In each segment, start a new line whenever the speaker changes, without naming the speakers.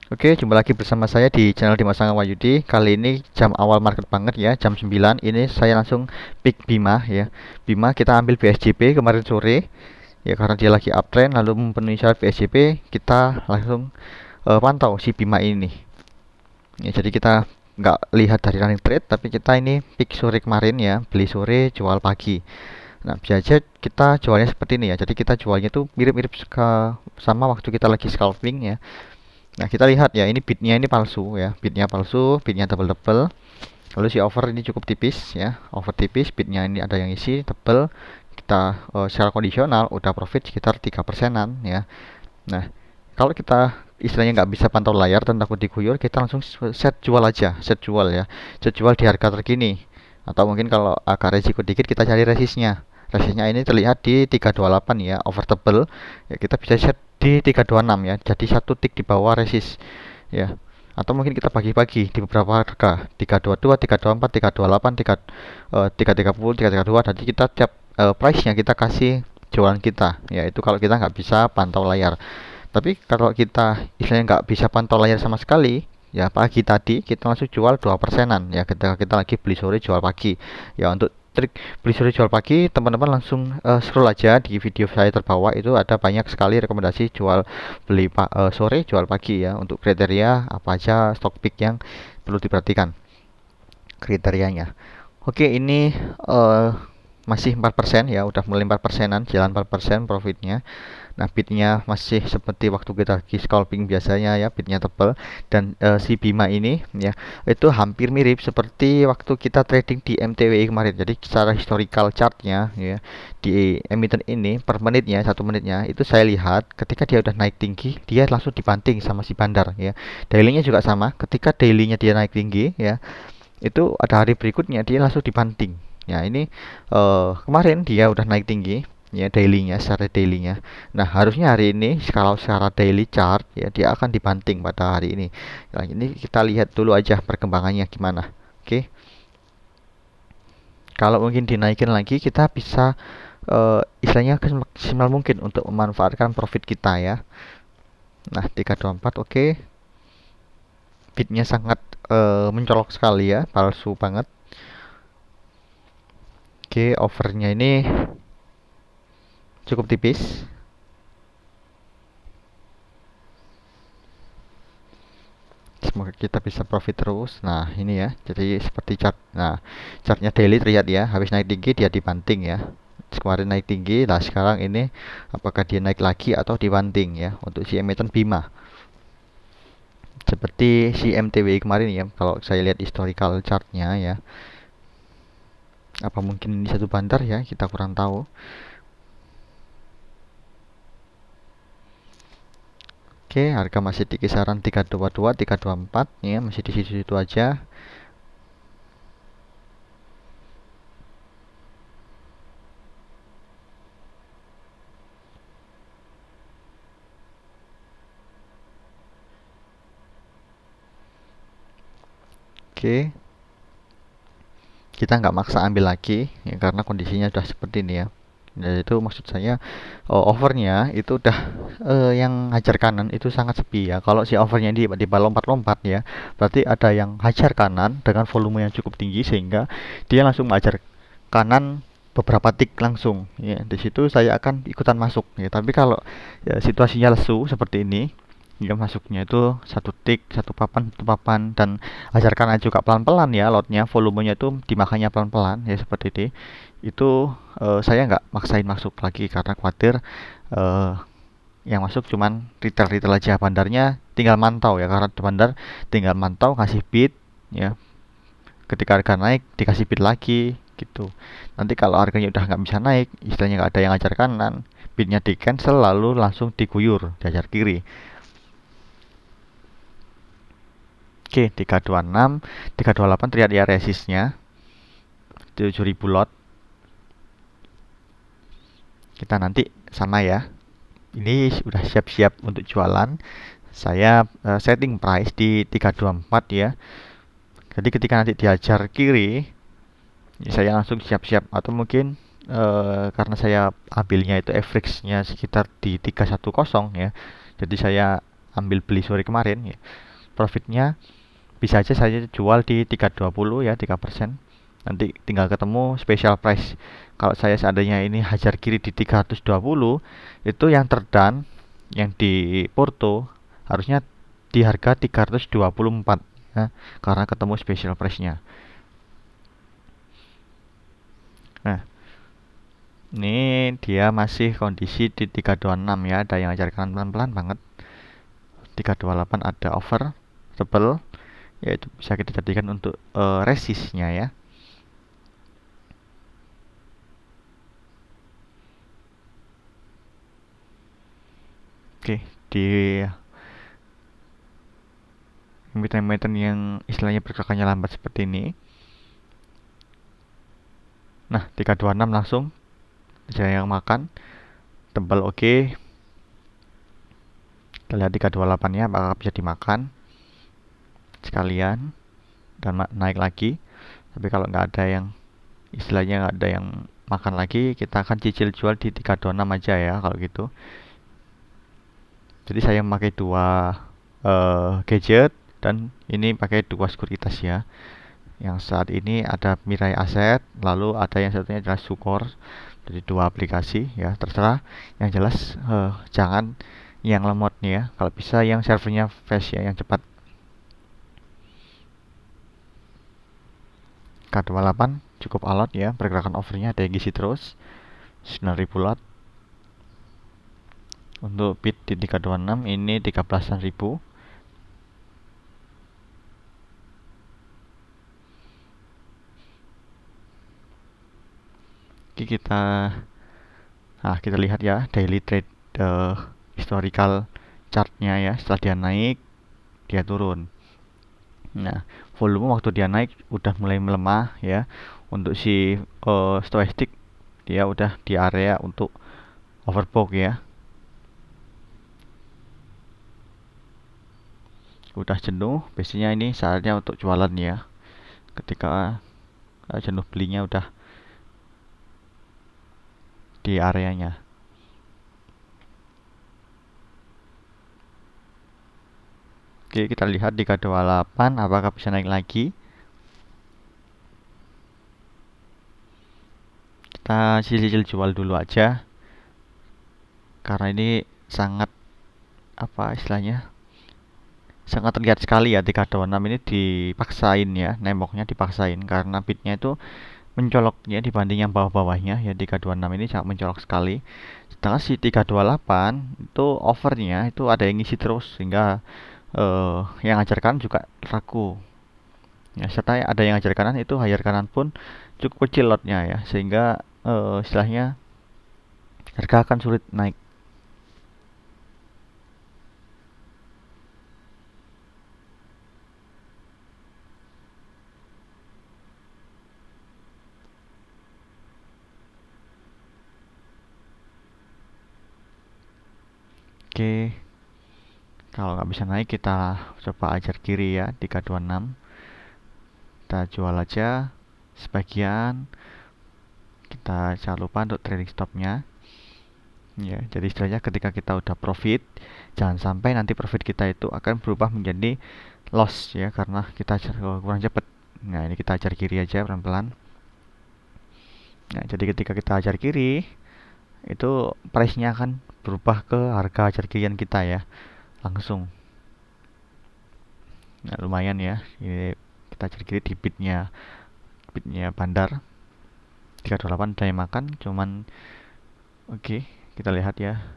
Oke, jumpa lagi bersama saya di channel Dimas Angga Wahyudi. Kali ini jam awal market banget ya, jam 9. Ini saya langsung pick Bima ya. Bima kita ambil BSJP kemarin sore ya, karena dia lagi uptrend lalu memenuhi syarat BSJP, kita langsung pantau si Bima ini. Ya, jadi kita nggak lihat dari running trade, tapi kita ini pick sore kemarin ya, beli sore jual pagi. Nah, biasa kita jualnya seperti ini ya. Jadi kita jualnya tuh mirip-mirip sama waktu kita lagi scalping ya. Nah, kita lihat ya, ini bidnya ini palsu ya, bidnya palsu, bidnya tebel-tebel. Lalu si over ini cukup tipis ya, over tipis, bidnya ini ada yang isi tebel. Kita secara kondisional udah profit sekitar 3%-an ya. Nah, kalau kita istilahnya nggak bisa pantau layar dan takut diguyur, kita langsung set jual aja, set jual ya, set jual di harga terkini. Atau mungkin kalau agak resiko dikit, kita cari resistnya. Resistnya ini terlihat di 328 ya, over tebel. Ya, kita bisa set di 326 ya, jadi satu tick di bawah resist ya. Atau mungkin kita bagi-bagi di beberapa harga, 322, 324, 328, 330, 332. Jadi kita tiap price-nya kita kasih jualan kita ya, itu kalau kita nggak bisa pantau layar. Tapi kalau kita istilahnya nggak bisa pantau layar sama sekali, ya pagi tadi kita langsung jual 2%-an ya, ketika kita lagi beli sore jual pagi. Ya, untuk trik beli sore jual pagi, teman-teman langsung scroll aja di video saya terbawah, itu ada banyak sekali rekomendasi jual beli sore jual pagi ya, untuk kriteria apa aja stock pick yang perlu diperhatikan kriterianya. Oke, ini masih 4% ya, udah mulai 4%-an, jalan 4% profitnya. Nah, bitnya masih seperti waktu kita lagi scalping biasanya ya, bitnya tebal. Dan si Bima ini ya, itu hampir mirip seperti waktu kita trading di MTWI kemarin. Jadi secara historical chartnya ya, di emiten ini per menitnya, 1 menitnya itu saya lihat ketika dia udah naik tinggi, dia langsung dibanting sama si bandar ya. Dailynya juga sama, ketika dailynya dia naik tinggi ya, itu ada hari berikutnya dia langsung dibanting ya. Ini kemarin dia udah naik tinggi ya, dailynya, secara dailynya. Nah, harusnya hari ini kalau secara daily chart ya, dia akan dibanting pada hari ini. Nah, ini kita lihat dulu aja perkembangannya gimana. Oke, kalau mungkin dinaikin lagi, kita bisa istilahnya semaksimal mungkin untuk memanfaatkan profit kita ya. Nah, 324 oke. Bitnya sangat mencolok sekali ya, palsu banget. Oke, overnya ini cukup tipis. Semoga kita bisa profit terus. Nah, ini ya, jadi seperti chart. Nah, chartnya daily terlihat ya, habis naik tinggi dia dibanting ya. Kemarin naik tinggi, nah sekarang ini apakah dia naik lagi atau dibanting ya, untuk si emiten Bima. Seperti si MTWI kemarin ya, kalau saya lihat historical chartnya ya. Apa mungkin ini satu bandar ya, kita kurang tahu. Oke, harga masih di kisaran 322, 324 ya, masih di situ-situ aja. Oke, kita nggak maksa ambil lagi ya, karena kondisinya sudah seperti ini ya. Nah, itu maksud saya overnya itu udah yang hajar kanan itu sangat sepi ya. Kalau si overnya di tiba lompat-lompat ya, berarti ada yang hajar kanan dengan volume yang cukup tinggi, sehingga dia langsung menghajar kanan beberapa tik langsung ya. Di situ saya akan ikutan masuk ya. Tapi kalau ya, situasinya lesu seperti ini ya, masuknya itu satu papan, dan hajar kanan juga pelan-pelan ya, lotnya volumenya itu dimakannya pelan-pelan ya, seperti ini. Itu saya nggak maksain masuk lagi karena khawatir eh, yang masuk cuman retail-retail aja. Bandarnya tinggal mantau ya, karena bandar tinggal mantau, kasih bid ya. Ketika harga naik dikasih bid lagi gitu. Nanti kalau harganya udah nggak bisa naik, istilahnya nggak ada yang ngajar kanan, bidnya di cancel lalu langsung diguyur diajar kiri. Oke, 326, 328 terlihat ya resistnya, 7000 lot. Kita nanti sama ya, ini sudah siap-siap untuk jualan. Saya setting price di 324 ya. Jadi ketika nanti diajar kiri, ya saya langsung siap-siap. Atau mungkin karena saya ambilnya itu average-nya sekitar di 310 ya. Jadi saya ambil beli sore kemarin ya, profitnya bisa aja saya jual di 320 ya, 3%. Nanti tinggal ketemu special price. Kalau saya seandainya ini hajar kiri di 320, itu yang terdan yang di Porto harusnya di harga 324 ya, karena ketemu special price-nya. Nah, ini dia masih kondisi di 326 ya, ada yang ajarkan pelan-pelan banget. 328 ada over tebel, yaitu bisa kita jadikan untuk resistnya ya. Oke, di emiten-emiten yang istilahnya pergerakannya lambat seperti ini. Nah, 326 langsung saya yang makan tebal, oke. Kita lihat 328 nya apakah bisa dimakan sekalian dan naik lagi. Tapi kalau nggak ada yang istilahnya nggak ada yang makan lagi, kita akan cicil jual di 326 aja ya kalau gitu. Jadi saya memakai dua gadget dan ini pakai dua sekuritas ya. Yang saat ini ada Mirai Asset, lalu ada yang satunya adalah Sukor. Jadi dua aplikasi ya, terserah. Yang jelas jangan yang lemot nih ya. Kalau bisa yang servernya fast ya, yang cepat. K28 cukup alot ya, pergerakan overnya ada yang ngisi terus 9.000 lot. Untuk bid di 326 ini 13.000. Oke, kita lihat ya daily trade historical chartnya ya. Setelah dia naik, dia turun. Nah, volume waktu dia naik udah mulai melemah ya. Untuk si stochastic dia udah di area untuk overbought ya. Udah jenuh, biasanya ini saatnya untuk jualan ya. Ketika jenuh belinya udah di areanya. Oke, kita lihat di K28 apakah bisa naik lagi. Kita cicil jual dulu aja. Karena ini sangat apa istilahnya? Sangat terlihat sekali ya 326 ini dipaksain ya, nemboknya dipaksain karena bidnya itu mencolok ya dibanding yang bawah-bawahnya ya. 326 ini sangat mencolok sekali. Sedangkan si 328 itu overnya itu ada yang ngisi terus sehingga yang ajarkan juga ragu. Ya, serta ada yang ajar kanan itu higher kanan pun cukup kecil lotnya ya, sehingga istilahnya harga akan sulit naik. Oke, kalau nggak bisa naik kita coba ajar kiri ya 326. Kita jual aja sebagian. Kita jangan lupa untuk trading stopnya ya. Jadi istilahnya ketika kita udah profit, jangan sampai nanti profit kita itu akan berubah menjadi loss ya karena kita kurang cepat. Nah, ini kita ajar kiri aja pelan-pelan. Nah, jadi ketika kita ajar kiri itu price-nya akan berubah ke harga ajar kirian kita ya, langsung. Nah, lumayan ya. Ini kita ajar kiri di bidnya bandar 328 udah makan cuman. Oke, kita lihat ya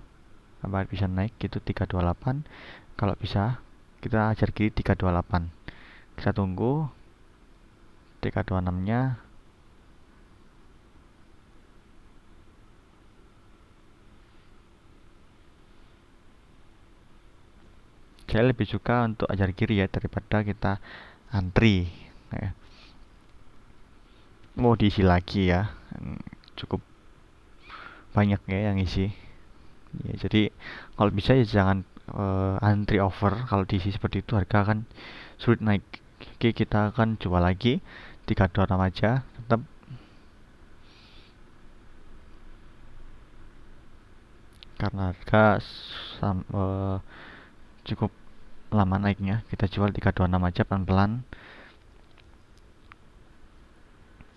apa bisa naik gitu 328. Kalau bisa kita ajar kiri 328. Kita tunggu 326 nya. Saya lebih suka untuk ajar kiri ya daripada kita antri ya. Mau diisi lagi ya, cukup banyak ya yang isi ya. Jadi kalau bisa ya jangan antri over. Kalau diisi seperti itu harga akan sulit naik. Oke, kita akan coba lagi 326 aja tetap. Karena harga cukup lama naiknya. Kita jual 326 aja pelan-pelan.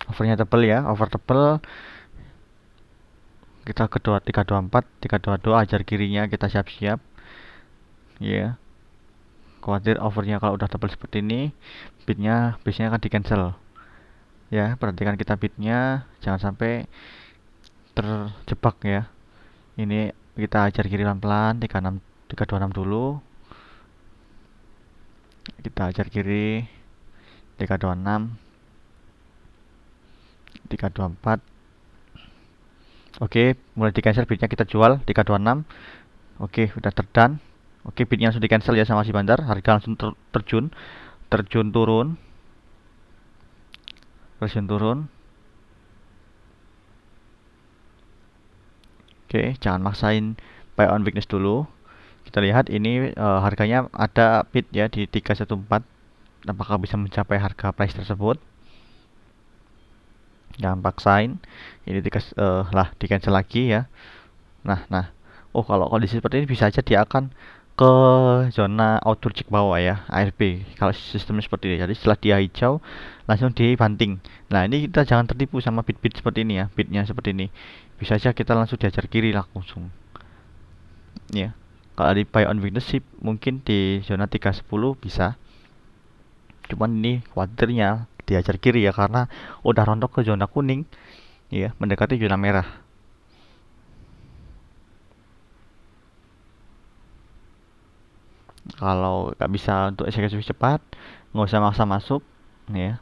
Overnya tebel ya, over tebel. Kita ke 324, 322 ajar kirinya, kita siap-siap. Ya. Khawatir overnya kalau udah tebal seperti ini, bidnya biasanya akan di cancel. Ya, perhatikan kita bidnya, jangan sampai terjebak ya. Ini kita ajar kiri pelan-pelan, 36, 326 dulu. Kita ajar kiri 326, 324. Oke, mulai di cancel bidnya, kita jual 326. Oke, udah terdan. Oke, bidnya langsung di cancel ya sama si bandar. Harga langsung terjun, terjun turun, terjun turun. Oke, jangan maksain buy on weakness dulu. Kita lihat ini harganya ada bid ya di 314. Apakah bisa mencapai harga price tersebut? Jangan paksain. Ini lah di cancel lagi ya. Nah. Oh, kalau kondisi seperti ini bisa aja dia akan ke zona outdoor check bawah ya, ARB. Kalau sistemnya seperti ini. Jadi setelah dia hijau langsung dibanting. Nah, ini kita jangan tertipu sama bid-bid seperti ini ya. Bidnya seperti ini. Bisa aja kita langsung diajar kiri langsung. Ya. Kalau di buy on weakness sih mungkin di zona 310 bisa. Cuman ini khawatirnya diajar kiri ya karena udah rontok ke zona kuning ya, mendekati zona merah. Kalau nggak bisa untuk eksekusi cepat, nggak usah maksa masuk ya.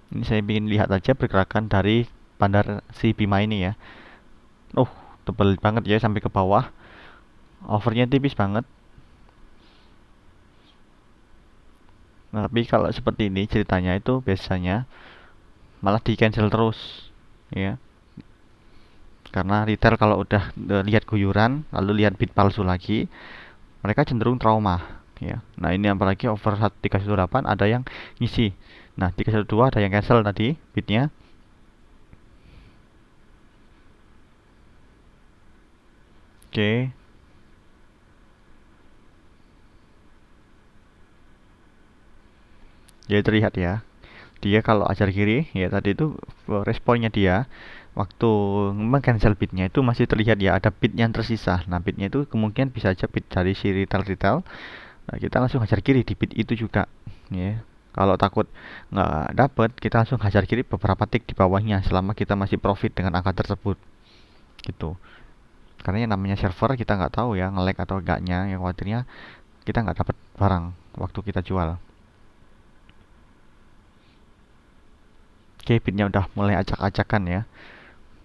Ini saya ingin lihat aja pergerakan dari bandar si Bima ini ya. Oh, tebel banget ya sampai ke bawah. Overnya tipis banget. Nah, tapi kalau seperti ini ceritanya itu biasanya malah di cancel terus ya. Karena retail kalau udah lihat guyuran lalu lihat bid palsu lagi, mereka cenderung trauma ya. Nah, ini apalagi over 318 ada yang ngisi. Nah, 312 ada yang cancel tadi bidnya. Oke. Jadi terlihat ya. Dia kalau ajar kiri ya tadi itu responnya dia waktu meng-cancel bidnya itu masih terlihat ya ada bid yang tersisa. Nah, bidnya itu kemungkinan bisa aja bid dari si retail. Nah, kita langsung hajar kiri di bid itu juga ya. Kalau takut nggak dapet, kita langsung hajar kiri beberapa tick di bawahnya selama kita masih profit dengan angka tersebut gitu. Karena yang namanya server kita nggak tahu ya nge-lag atau enggaknya, yang khawatirnya kita nggak dapat barang waktu kita jual. Oke, bidnya udah mulai acak-acakan ya.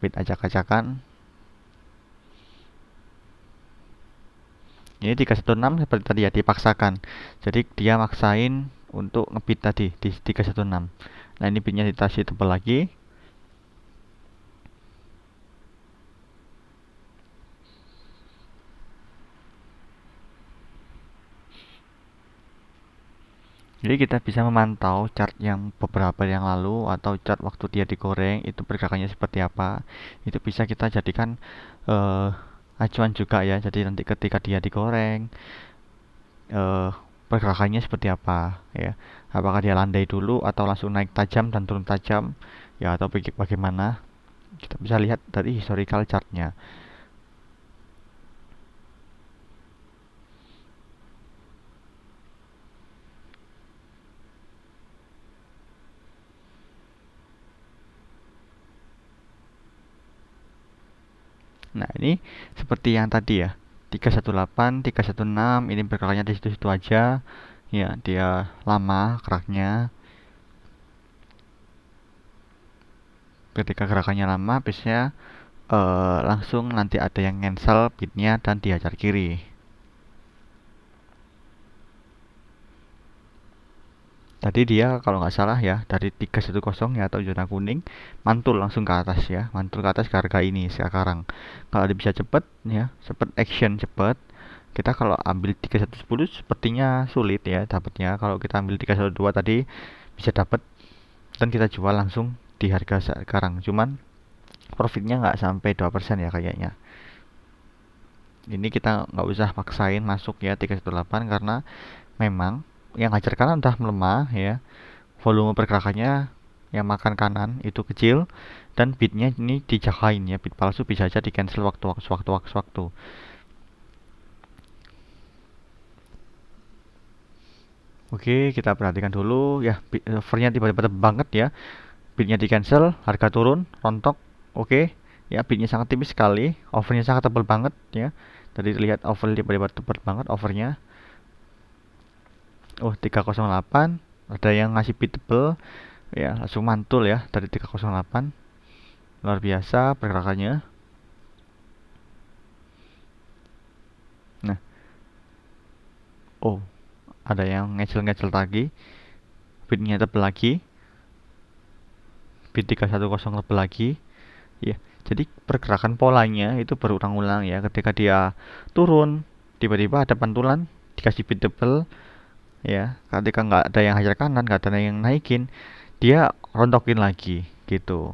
Bid acak-acakan. Ini 316 seperti tadi ya dipaksakan. Jadi dia maksain untuk ngebit tadi di 316. Nah, ini bidnya dikasih tebal lagi. Jadi kita bisa memantau chart yang beberapa yang lalu atau chart waktu dia digoreng itu pergerakannya seperti apa. Itu bisa kita jadikan acuan juga ya. Jadi nanti ketika dia digoreng eh, pergerakannya seperti apa ya. Apakah dia landai dulu atau langsung naik tajam dan turun tajam ya, atau bagaimana. Kita bisa lihat dari historical chartnya. Nah, ini seperti yang tadi ya. 318, 316 ini pergerakannya di situ-situ aja. Ya, dia lama geraknya. Ketika gerakannya lama, biasanya langsung nanti ada yang cancel bidnya dan dihajar kiri. Tadi dia kalau nggak salah ya dari 310 ya atau zona kuning mantul langsung ke atas ya, mantul ke atas ke harga ini sekarang. Kalau dia bisa cepet ya, cepet action cepet. Kita kalau ambil 3110 sepertinya sulit ya dapatnya. Kalau kita ambil 312 tadi bisa dapat dan kita jual langsung di harga sekarang. Cuman profitnya nggak sampai 2% ya kayaknya. Ini kita nggak usah paksain masuk ya 318 karena memang yang hajar kanan udah melemah ya, volume pergerakannya yang makan kanan itu kecil, dan bitnya ini dijagain ya, bit palsu bisa aja di cancel waktu. Oke, kita perhatikan dulu ya, overnya tiba-tiba tebal banget ya, bitnya di cancel, harga turun, rontok. Oke ya, bitnya sangat tipis sekali, overnya sangat tebal banget ya. Tadi terlihat over tiba-tiba tebal banget overnya. Oh, 308, ada yang ngasih bit tebal ya, langsung mantul ya dari 308. Luar biasa pergerakannya. Nah, oh, ada yang ngecel-ngecel lagi, bitnya tebal lagi, bit 310 tebal lagi ya. Jadi pergerakan polanya itu berulang-ulang ya, ketika dia turun tiba-tiba ada pantulan dikasih bit tebal ya, ketika nggak ada yang hajar kanan, nggak ada yang naikin, dia rontokin lagi gitu.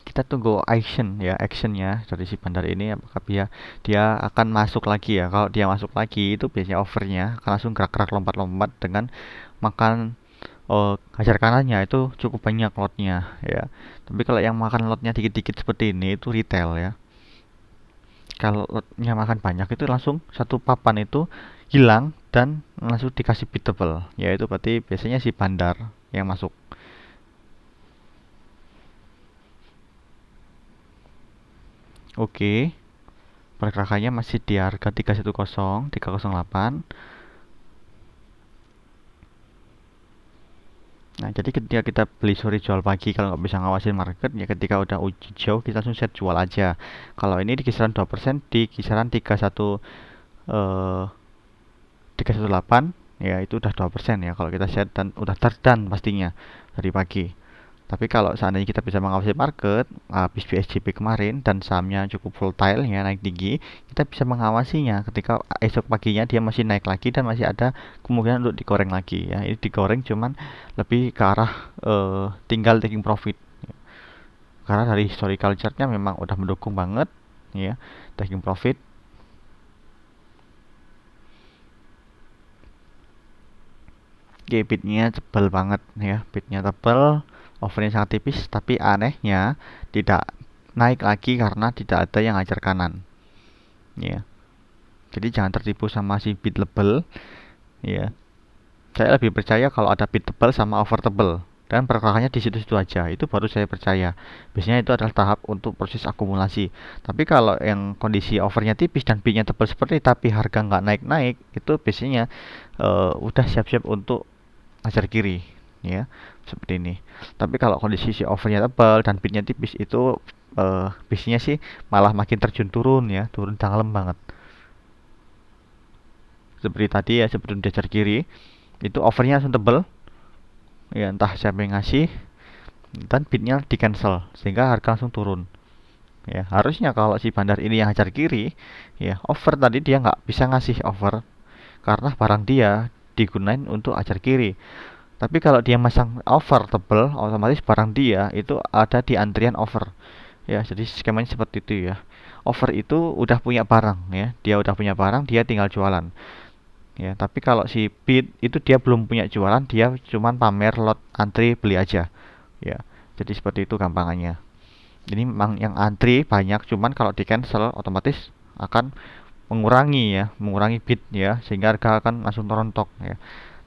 Kita tunggu actionnya dari si bandar ini, apakah dia akan masuk lagi ya. Kalau dia masuk lagi itu biasanya overnya akan langsung gerak-gerak lompat-lompat dengan makan hajar kanannya itu cukup banyak lotnya ya. Tapi kalau yang makan lotnya dikit-dikit seperti ini itu retail ya. Kalau lotnya makan banyak itu langsung satu papan itu hilang dan langsung dikasih beatable, yaitu berarti biasanya si bandar yang masuk. Oke, pergerakannya masih di harga 310 308. Nah, jadi ketika kita beli sore jual pagi, kalau nggak bisa ngawasin market ya, ketika udah hijau kita langsung set jual aja. Kalau ini di kisaran 2%, di kisaran 318 ya, itu udah 2% ya kalau kita set, dan udah terdan pastinya dari pagi. Tapi kalau seandainya kita bisa mengawasi market habis BSJP kemarin dan sahamnya cukup volatile ya, naik tinggi, kita bisa mengawasinya ketika esok paginya dia masih naik lagi dan masih ada kemungkinan untuk digoreng lagi ya. Ini digoreng cuman lebih ke arah tinggal taking profit. Karena dari historical chartnya memang udah mendukung banget ya, taking profit. Oke, bitnya tebal banget ya, bitnya tebal, overnya sangat tipis, tapi anehnya tidak naik lagi karena tidak ada yang ngajar kanan ya. Jadi jangan tertipu sama si bit level ya. Saya lebih percaya kalau ada bit tebal sama over tebal dan pergerakannya di situ-situ aja, itu baru saya percaya. Biasanya itu adalah tahap untuk proses akumulasi. Tapi kalau yang kondisi overnya tipis dan bitnya tebal seperti tapi harga nggak naik-naik, itu biasanya udah siap-siap untuk ajar kiri ya, seperti ini. Tapi kalau kondisi si overnya tebal dan bitnya tipis, itu biasanya sih malah makin terjun turun ya, turun dalam banget. Seperti tadi ya, sebelum diajar kiri itu overnya langsung tebal ya, entah siapa yang ngasih, dan bitnya di cancel sehingga harga langsung turun ya. Harusnya kalau si bandar ini yang hajar kiri ya, over tadi dia nggak bisa ngasih over karena barang dia digunain untuk ajar kiri. Tapi kalau dia masang over tebel, otomatis barang dia itu ada di antrian over. Ya, jadi skemanya seperti itu ya. Over itu udah punya barang ya, dia udah punya barang, dia tinggal jualan. Ya, tapi kalau si bid itu dia belum punya jualan, dia cuman pamer lot antri beli aja. Ya, jadi seperti itu gampangannya. Jadi memang yang antri banyak, cuman kalau di cancel otomatis akan mengurangi bid ya, sehingga harga akan langsung terontok ya.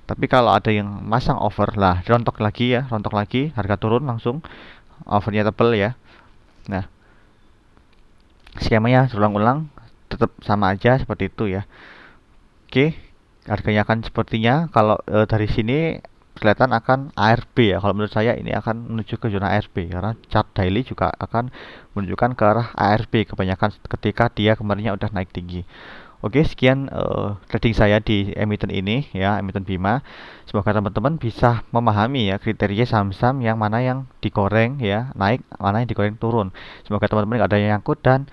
Tapi kalau ada yang masang over lah, rontok lagi, harga turun langsung, overnya tebel ya. Nah, skemanya berulang-ulang, tetap sama aja seperti itu ya. Oke, harganya akan sepertinya kalau dari sini kelihatan akan ARB ya. Kalau menurut saya ini akan menuju ke zona ARB karena chart daily juga akan menunjukkan ke arah ARB kebanyakan ketika dia kemarinnya udah naik tinggi. Oke, sekian trading saya di emiten ini ya, emiten Bima. Semoga teman-teman bisa memahami ya kriteria saham-saham yang mana yang digoreng ya, naik, mana yang digoreng turun. Semoga teman-teman nggak ada yang nyangkut dan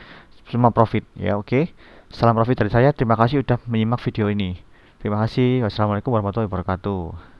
semua profit ya. Oke, salam profit dari saya. Terima kasih sudah menyimak video ini. Terima kasih. Wassalamualaikum warahmatullahi wabarakatuh.